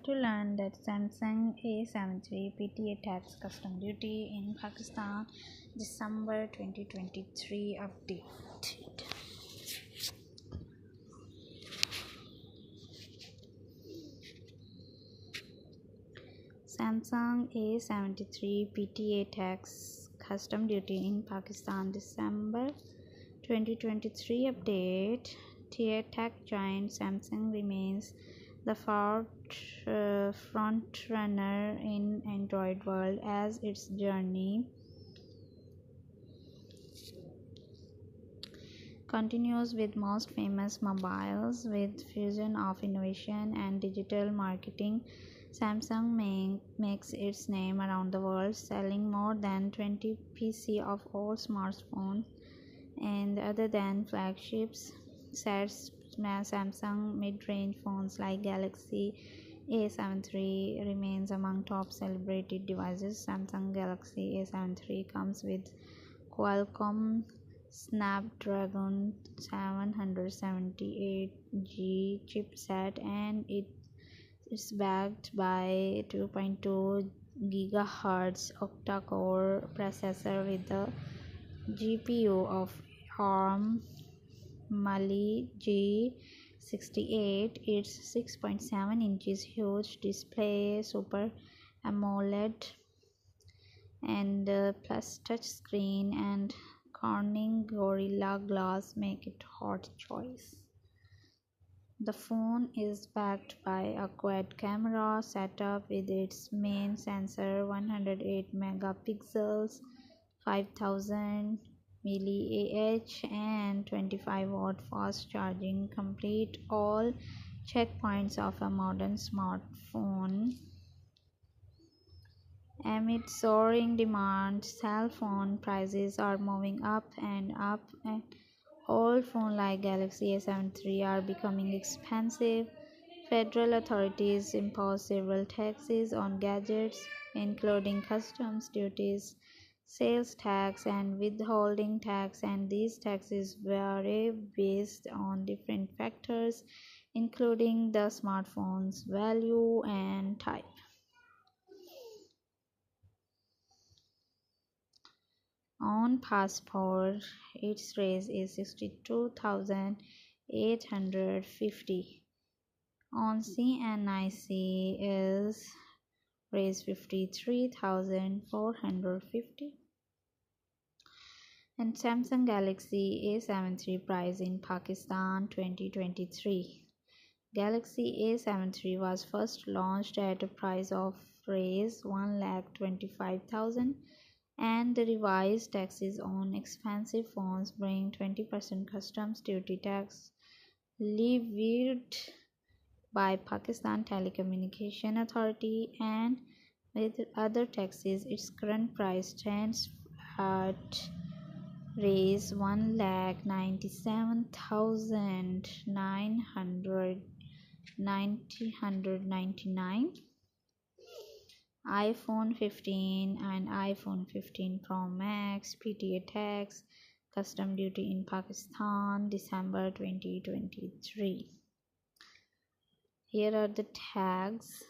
to learn that Samsung A73 PTA tax custom duty in Pakistan December 2023 updated. Samsung A73 PTA tax custom duty in Pakistan December 2023 update. Tier tech giant Samsung remains the front runner in Android world as its journey continues with most famous mobiles. With fusion of innovation and digital marketing, Samsung makes its name around the world, selling more than 20 PC of all smartphones. And other than flagships sets, Samsung mid-range phones like Galaxy A73 remains among top celebrated devices. Samsung Galaxy A73 comes with Qualcomm Snapdragon 778G chipset, and it is backed by 2.2 GHz octa-core processor with the GPU of ARM Mali G68. Its 6.7 inches huge display, Super AMOLED, and plus touchscreen and Corning Gorilla Glass make it hot choice. The phone is backed by a quad camera setup with its main sensor 108 megapixels, 5000 mAh and 25-watt fast charging, complete all checkpoints of a modern smartphone. Amid soaring demand, cell phone prices are moving up, and old phones like Galaxy A73 are becoming expensive. Federal authorities impose several taxes on gadgets, including customs duties, sales tax, and withholding tax, and these taxes vary based on different factors, including the smartphone's value and type. On passport, its rate is 62,850. On CNIC is raised 53,450. And Samsung Galaxy A73 price in Pakistan 2023. Galaxy A73 was first launched at a price of Rs 1,25,000, and the revised taxes on expensive phones bring 20% customs duty tax levied by Pakistan Telecommunication Authority, and with other taxes its current price stands at Rs 1,97,999. iPhone 15 and iPhone 15 Pro Max PTA tax custom duty in Pakistan December 2023. Here are the tags.